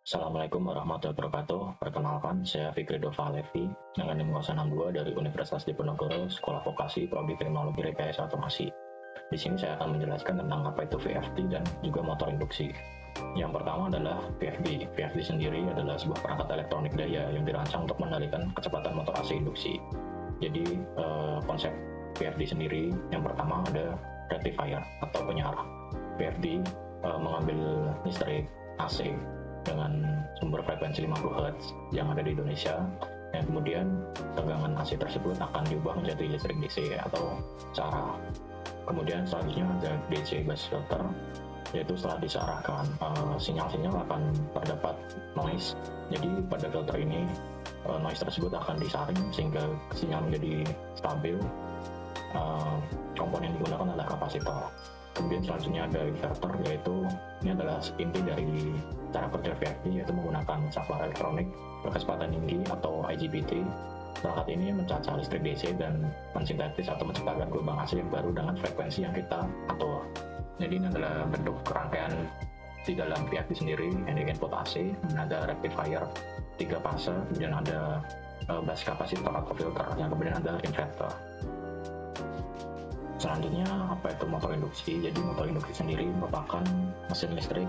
Assalamualaikum warahmatullahi wabarakatuh. Perkenalkan, saya Fikri Dova Levi dengan NIM 062 dari Universitas Diponegoro, Sekolah Vokasi Prodi Teknologi Rekayasa Otomasi. Di sini saya akan menjelaskan tentang apa itu VFD dan juga motor induksi. Yang pertama adalah VFD. VFD sendiri adalah sebuah perangkat elektronik daya yang dirancang untuk mengendalikan kecepatan motor AC induksi. Jadi konsep VFD sendiri yang pertama ada rectifier atau penyarah. VFD mengambil listrik AC dengan sumber frekuensi 50 Hz yang ada di Indonesia, dan kemudian tegangan AC tersebut akan diubah menjadi listrik DC atau cara. Kemudian selanjutnya ada DC bus filter, yaitu setelah disearahkan sinyal-sinyal akan terdapat noise. Jadi pada filter ini noise tersebut akan disaring sehingga sinyal menjadi stabil. Komponen yang digunakan adalah kapasitor. Kemudian selanjutnya ada inverter, yaitu ini adalah inti dari cara kerja VFD, yaitu menggunakan saklar elektronik berkecepatan tinggi atau IGBT. Perangkat ini mencacah listrik DC dan mensintetis atau menciptakan gelombang AC yang baru dengan frekuensi yang kita atur. Jadi ini adalah bentuk rangkaian di dalam VFD sendiri, ending input AC, kemudian ada rectifier 3 fase, kemudian ada bus kapasitor atau filter, yang kemudian ada inverter. Selanjutnya, apa itu motor induksi? Jadi motor induksi sendiri merupakan mesin listrik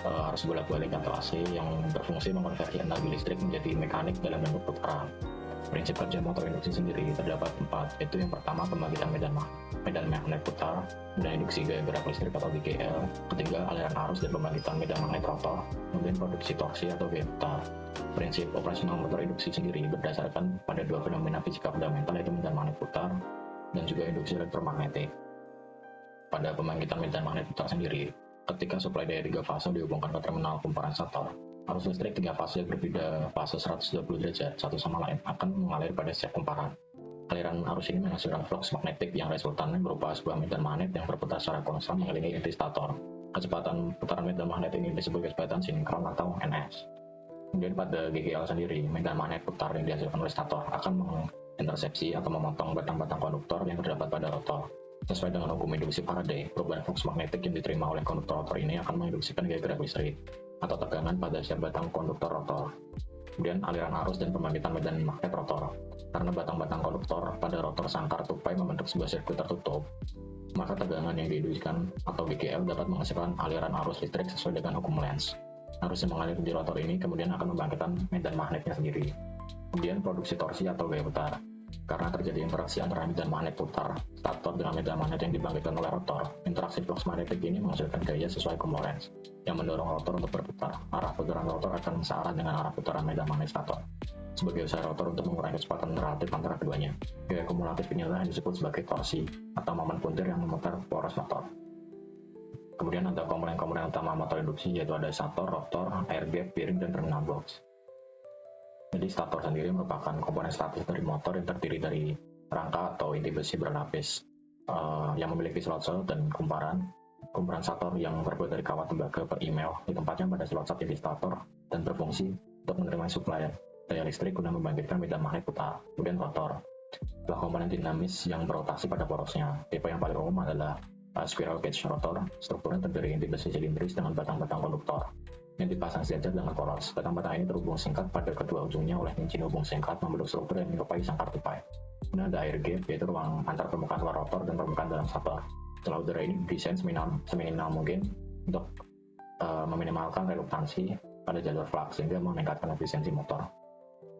arus bolak-balik atau AC yang berfungsi mengonversi energi listrik menjadi mekanik dalam bentuk putaran. Prinsip kerja motor induksi sendiri terdapat 4, yaitu yang pertama pembagitan medan magnet putar, kemudian induksi gaya gerak listrik atau GGL, ketiga aliran arus dan pembagitan medan magnet rotor, kemudian produksi torsi atau gaya putar. Prinsip operasional motor induksi sendiri berdasarkan pada dua fenomena fisika fundamental, yaitu medan magnet putar dan juga induksi elektromagnetik. Pada pembangkitan medan magnet putar sendiri, ketika suplai daya 3 fase dihubungkan ke terminal kompensator, arus listrik 3 fase berbeda fase 120 derajat satu sama lain akan mengalir pada setiap kumparan. Aliran arus ini menghasilkan flux magnetik yang resultan berupa sebuah medan magnet yang berputar secara konstan mengelilingi inti stator. Kecepatan putaran medan magnet ini disebut kecepatan sinkron atau NS. Kemudian pada GGL sendiri, medan magnet putar yang dihasilkan oleh stator akan mengintersepsi atau memotong batang-batang konduktor yang terdapat pada rotor. Sesuai dengan hukum induksi Faraday, perubahan flux magnetik yang diterima oleh konduktor rotor ini akan menginduksikan gaya gerak listrik atau tegangan pada setiap batang konduktor rotor. Kemudian aliran arus dan pembangkitan medan magnet rotor. Karena batang-batang konduktor pada rotor sangkar tupai membentuk sebuah sirkuit tertutup, maka tegangan yang diinduksikan atau GGL dapat menghasilkan aliran arus listrik sesuai dengan hukum Lenz. Arus yang mengalir di rotor ini kemudian akan membangkitkan medan magnetnya sendiri. Kemudian produksi torsi atau gaya putar. Karena terjadi interaksi antara medan magnet putar stator dengan medan magnet yang dibangkitkan oleh rotor, interaksi flux magnetik ini menghasilkan gaya sesuai hukum Lorentz yang mendorong rotor untuk berputar. Arah putaran rotor akan searah dengan arah putaran medan magnet stator. Sebagai usaha rotor untuk mengurangi kecepatan relatif antara keduanya, gaya kumulatif inilah yang disebut sebagai torsi atau momen puntir yang memutar poros motor. Kemudian ada komponen-komponen utama motor induksi, yaitu ada stator, rotor, air gap, bearing, dan terminal box. Jadi stator sendiri merupakan komponen statis dari motor yang terdiri dari rangka atau inti besi berlapis yang memiliki slot-slot dan kumparan. Kumparan stator yang terbuat dari kawat tembaga per email ditempatkan pada slot-slot inti stator dan berfungsi untuk menerima suplai daya listrik guna membangkitkan medan magnet putar. Kemudian rotor adalah komponen dinamis yang berotasi pada porosnya. Tipe yang paling umum adalah spiral cage rotor. Strukturnya terdiri inti besi silindris dengan batang-batang konduktor yang dipasang sejajar dengan poros. Batang-batang ini terhubung singkat pada kedua ujungnya oleh cincin hubung singkat membentuk struktur yang menyerupai sangkar tupai. Kemudian ada air gap, yaitu ruang antar permukaan luar rotor dan permukaan dalam stator. Celah udara ini didesain seminimal mungkin untuk meminimalkan reluktansi pada jalur flux sehingga meningkatkan efisiensi motor.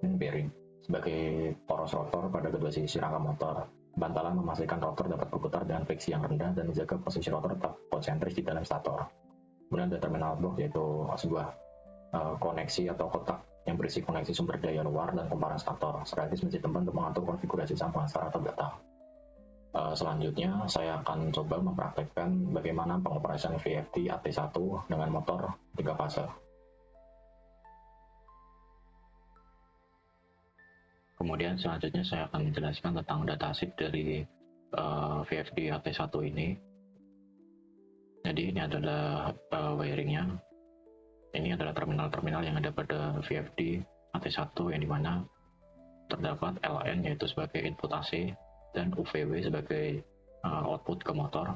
Dan bearing sebagai poros rotor pada kedua sisi rangka motor. Bantalan memastikan rotor dapat berputar dengan friksi yang rendah dan menjaga posisi rotor tetap konsentris di dalam stator. Kemudian ada terminal box, yaitu sebuah koneksi atau kotak yang berisi koneksi sumber daya luar dan kumparan stator, sekaligus menjadi tempat untuk mengatur konfigurasi sambungan secara atau data. Selanjutnya, saya akan coba mempraktekkan bagaimana pengoperasian VFD AT1 dengan motor 3 fase. Kemudian selanjutnya saya akan menjelaskan tentang datasheet dari VFD AT1 ini. Jadi ini adalah wiringnya. Ini adalah terminal-terminal yang ada pada VFD AT1 yang dimana terdapat LN yaitu sebagai input AC dan UVW sebagai output ke motor.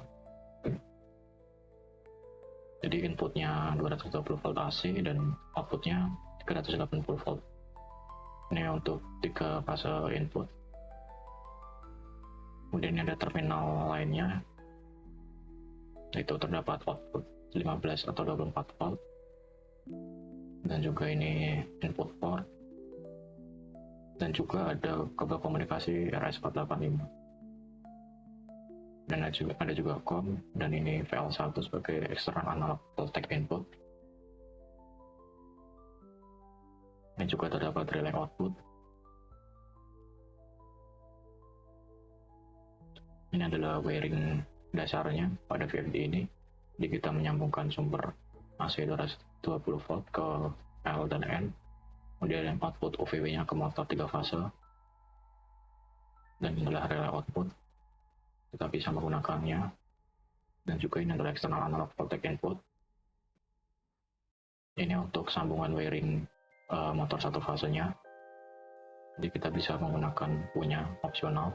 Jadi inputnya 220 volt AC dan outputnya 380 volt. Ini untuk 3 fase input. Kemudian ada terminal lainnya, itu terdapat output 15 atau 24 volt, dan juga ini input port, dan juga ada kabel komunikasi RS485, dan ada juga COM, dan ini VL1 sebagai external analog voltage input. Ini juga terdapat relay output. Ini adalah wiring dasarnya pada VFD ini. Jadi kita menyambungkan sumber AC 220 volt ke L dan N. Kemudian output UVW-nya ke motor 3 fase. Dan ini adalah relay output. Kita bisa menggunakannya. Dan juga ini adalah external analog voltage input. Ini untuk sambungan wiring motor 1 fasenya. Jadi kita bisa menggunakan punya opsional.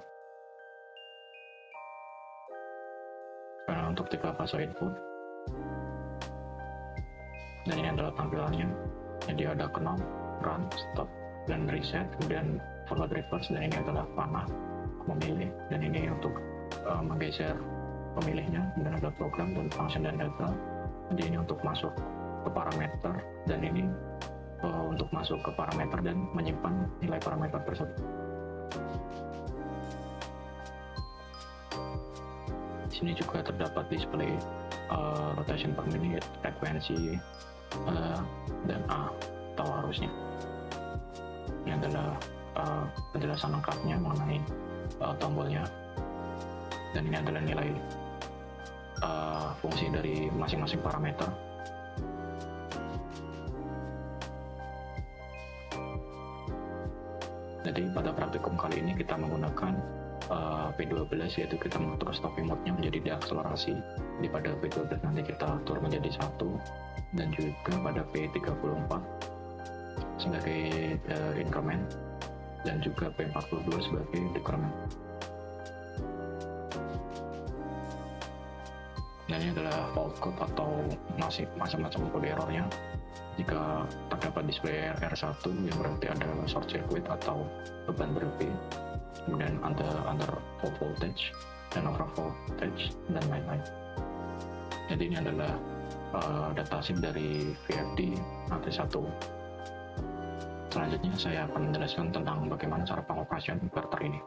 Karena untuk 3 fase input. Dan ini adalah tampilannya. Jadi ada knob, run, stop, dan reset. Kemudian forward reverse, dan ini adalah panah memilih. Dan ini untuk menggeser pemilihnya. Kemudian ada program dan function dan data. Jadi ini untuk masuk ke parameter, dan ini untuk masuk ke parameter dan menyimpan nilai parameter tersebut. Di sini juga terdapat display rotation per minute, frekuensi, dan A atau arusnya. Ini adalah penjelasan lengkapnya mengenai tombolnya, dan ini adalah nilai fungsi dari masing-masing parameter. Jadi pada praktikum kali ini kita menggunakan P12, yaitu kita mengatur stopping mode-nya menjadi deakselerasi. Jadi pada P12 nanti kita atur menjadi 1, dan juga pada P34 sebagai increment, dan juga P42 sebagai decrement. Dan ini adalah fault code atau macam-macam kode errornya. Jika terdapat display R1, yang berarti ada short circuit atau beban berlebih, kemudian ada under voltage dan over voltage, dan lain-lain. Jadi ini adalah datasheet dari VFD AT1. Selanjutnya saya akan menjelaskan tentang bagaimana cara pengoperasian inverter ini.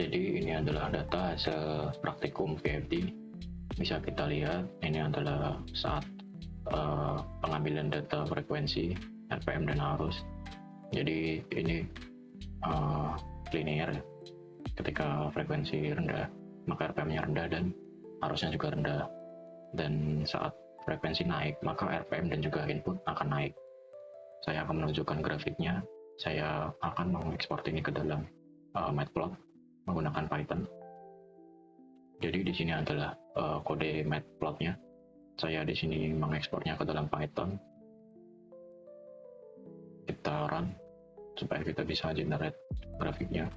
Jadi ini adalah data hasil praktikum VFD. Bisa kita lihat, ini adalah saat pengambilan data frekuensi, RPM, dan arus. Jadi ini linear. Ketika frekuensi rendah, maka RPM-nya rendah dan arusnya juga rendah. Dan saat frekuensi naik, maka RPM dan juga input akan naik. Saya akan menunjukkan grafiknya. Saya akan mengekspor ini ke dalam Matplotlib menggunakan Python. Jadi di sini adalah kode Matplotlib-nya. Saya di sini mengekspornya ke dalam Python. Kita run supaya kita bisa generate grafiknya.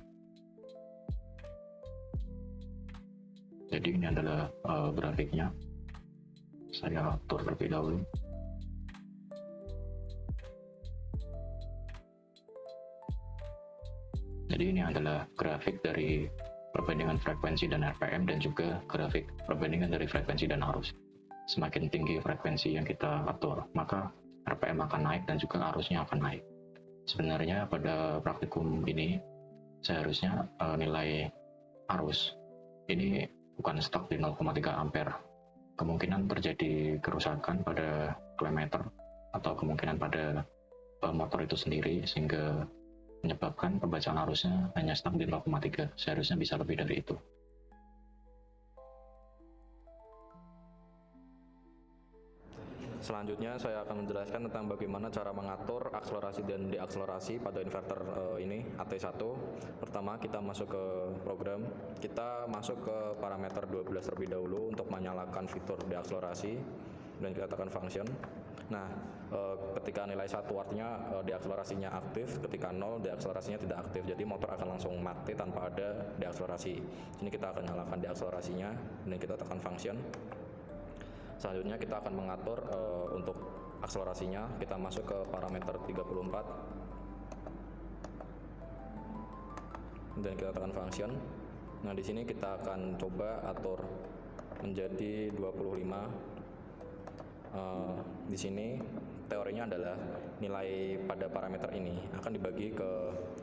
Jadi ini adalah grafiknya. Saya atur terlebih dahulu. Jadi ini adalah grafik dari perbandingan frekuensi dan RPM, dan juga grafik perbandingan dari frekuensi dan arus. Semakin tinggi frekuensi yang kita atur, maka RPM akan naik dan juga arusnya akan naik. Sebenarnya pada praktikum ini seharusnya nilai arus ini bukan stuck di 0,3 ampere. Kemungkinan terjadi kerusakan pada klemeter atau kemungkinan pada motor itu sendiri, sehingga menyebabkan pembacaan arusnya hanya stuck di 0,3. Seharusnya bisa lebih dari itu. Selanjutnya saya akan menjelaskan tentang bagaimana cara mengatur akselerasi dan deakselerasi pada inverter ini AT1. Pertama, kita masuk ke program, kita masuk ke parameter 12 terlebih dahulu untuk menyalakan fitur deakselerasi dan kita tekan function. Nah, ketika nilai 1 artinya deakselerasinya aktif, ketika 0 deakselerasinya tidak aktif. Jadi motor akan langsung mati tanpa ada deakselerasi. Sini kita akan nyalakan deakselerasinya dan kita tekan function. Selanjutnya kita akan mengatur untuk akselerasinya. Kita masuk ke parameter 34 dan kita tekan function. Nah, di sini kita akan coba atur menjadi 25. Di sini teorinya adalah nilai pada parameter ini akan dibagi ke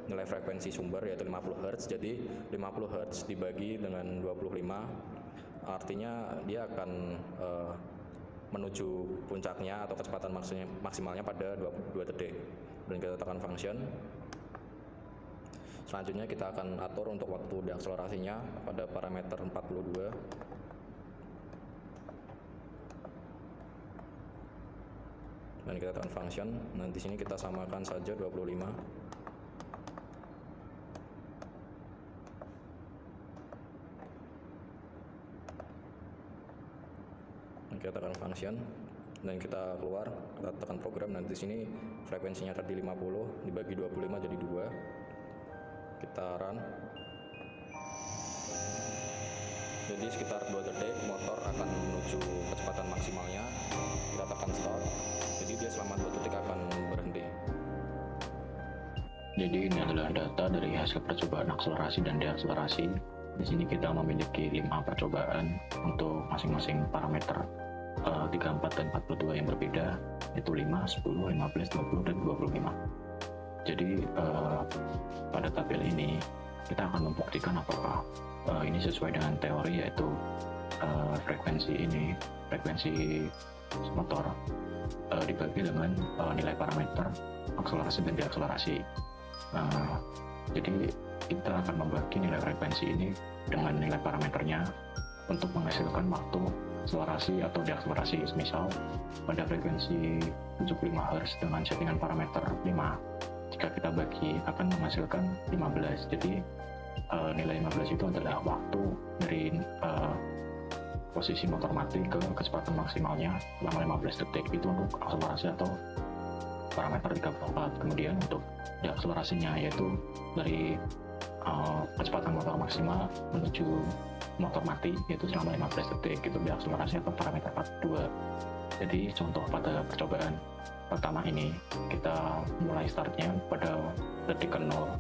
nilai frekuensi sumber, yaitu 50 Hz. Jadi 50 Hz dibagi dengan 25, artinya dia akan menuju puncaknya atau kecepatan maksimalnya pada 22 detik. Dan kita tekan function. Selanjutnya kita akan atur untuk waktu deakselerasinya pada parameter 42. Dan kita tekan function. Nah, di sini kita samakan saja 25. Kita tekan function dan kita keluar, kita tekan program. Nanti di sini frekuensinya tadi 50 dibagi 25 jadi 2. Kita run. Jadi sekitar 2 detik motor akan menuju kecepatan maksimalnya. Kita tekan start. Jadi dia selama 2 detik akan berhenti. Jadi ini adalah data dari hasil percobaan akselerasi dan deakselerasi. Di sini kita memiliki 5 percobaan untuk masing-masing parameter 34 dan 42 yang berbeda, yaitu 5, 10, 15, 20, dan 25. Jadi pada tabel ini kita akan membuktikan apakah ini sesuai dengan teori, yaitu frekuensi motor dibagi dengan nilai parameter akselerasi dan deakselerasi. Jadi kita akan membagi nilai frekuensi ini dengan nilai parameternya untuk menghasilkan waktu akselerasi atau deakselerasi. Misal pada frekuensi 75 Hz dengan settingan parameter 5, jika kita bagi akan menghasilkan 15. Jadi nilai 15 itu adalah waktu dari posisi motor mati ke kecepatan maksimalnya selama 15 detik. Itu untuk akselerasi atau parameter 34. Kemudian untuk deakselerasinya, yaitu dari kecepatan motor maksimal menuju motor mati, yaitu selama 15 detik. Itu deakselerasi atau parameter 42. Jadi contoh pada percobaan pertama ini, kita mulai startnya pada detik ke 0,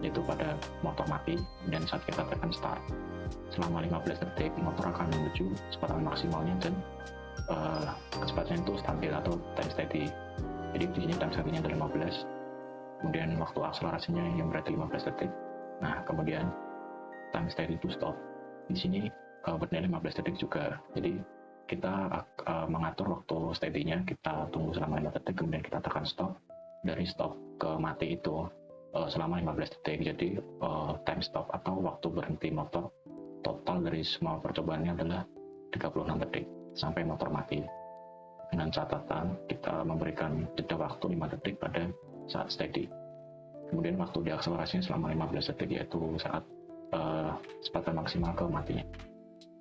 yaitu pada motor mati, dan saat kita tekan start selama 15 detik motor akan menuju kecepatan maksimalnya dan kecepatan itu stabil atau time steady. Jadi di sini time steady-nya adalah 15, kemudian waktu akselerasinya yang berarti 15 detik. Nah, kemudian time steady to stop di sini bernilai 15 detik juga. Jadi kita mengatur waktu steady-nya, kita tunggu selama 5 detik, kemudian kita tekan stop. Dari stop ke mati itu selama 15 detik. Jadi time stop atau waktu berhenti motor total dari semua percobaannya adalah 36 detik sampai motor mati. Dengan catatan kita memberikan jeda waktu 5 detik pada saat steady. Kemudian waktu deakselerasinya selama 15 detik, yaitu saat kecepatan maksimal ke matinya.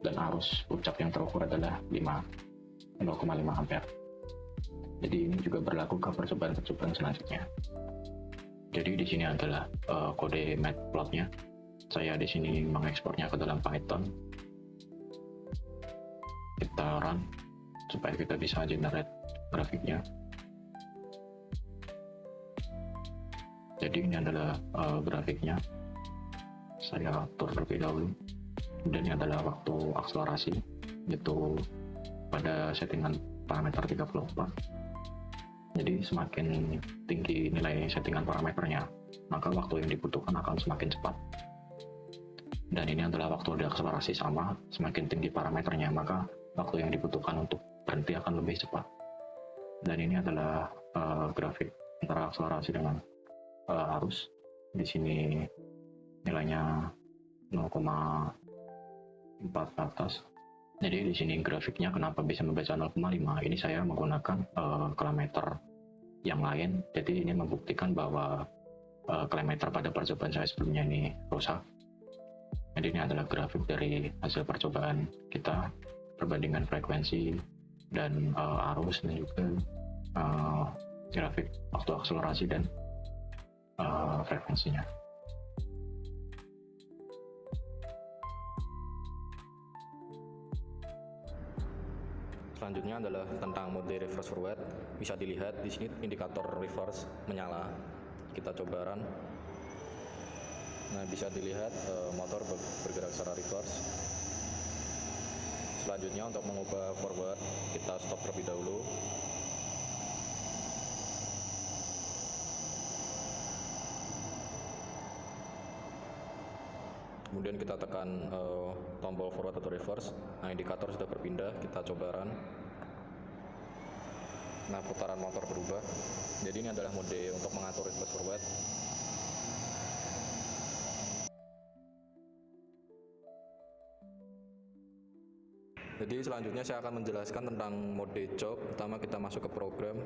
Dan arus puncak yang terukur adalah 0,5 ampere. Jadi ini juga berlaku ke percobaan-percobaan selanjutnya. Jadi di sini adalah kode matplotnya. Saya di sini mengekspornya ke dalam Python. Kita run supaya kita bisa generate grafiknya. Jadi ini adalah grafiknya. saya atur terlebih dahulu. Kemudian ini adalah waktu akselerasi, yaitu pada settingan parameter 34. Jadi semakin tinggi nilai settingan parameternya, maka waktu yang dibutuhkan akan semakin cepat. Dan ini adalah waktu deakselerasi sama, semakin tinggi parameternya, maka waktu yang dibutuhkan untuk berhenti akan lebih cepat. Dan ini adalah grafik antara akselerasi dengan arus. Di sini nilainya 0,4 ke atas. Jadi di sini grafiknya kenapa bisa membaca 0,5? Ini saya menggunakan kilometer yang lain. Jadi ini membuktikan bahwa kilometer pada percobaan saya sebelumnya ini rusak. Jadi ini adalah grafik dari hasil percobaan kita, perbandingan frekuensi dan arus, dan juga grafik waktu akselerasi dan frekuensinya. Selanjutnya adalah tentang mode reverse forward. Bisa dilihat di sini indikator reverse menyala. Kita coba run. Nah, bisa dilihat motor bergerak secara reverse. Selanjutnya untuk mengubah forward, kita stop terlebih dahulu. Kemudian kita tekan tombol forward atau reverse. Nah, indikator sudah berpindah, kita coba run. Nah, putaran motor berubah. Jadi ini adalah mode untuk mengatur reverse forward. Jadi selanjutnya saya akan menjelaskan tentang mode jog. Pertama kita masuk ke program.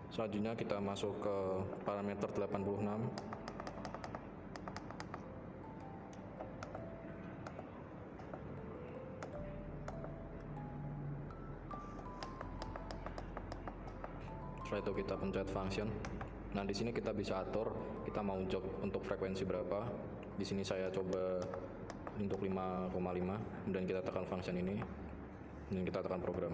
Selanjutnya kita masuk ke parameter 86. Setelah itu kita pencet function. Nah, di sini kita bisa atur kita mau jog untuk frekuensi berapa. Di sini saya coba untuk 5,5, kemudian kita tekan function ini dan kita tekan program.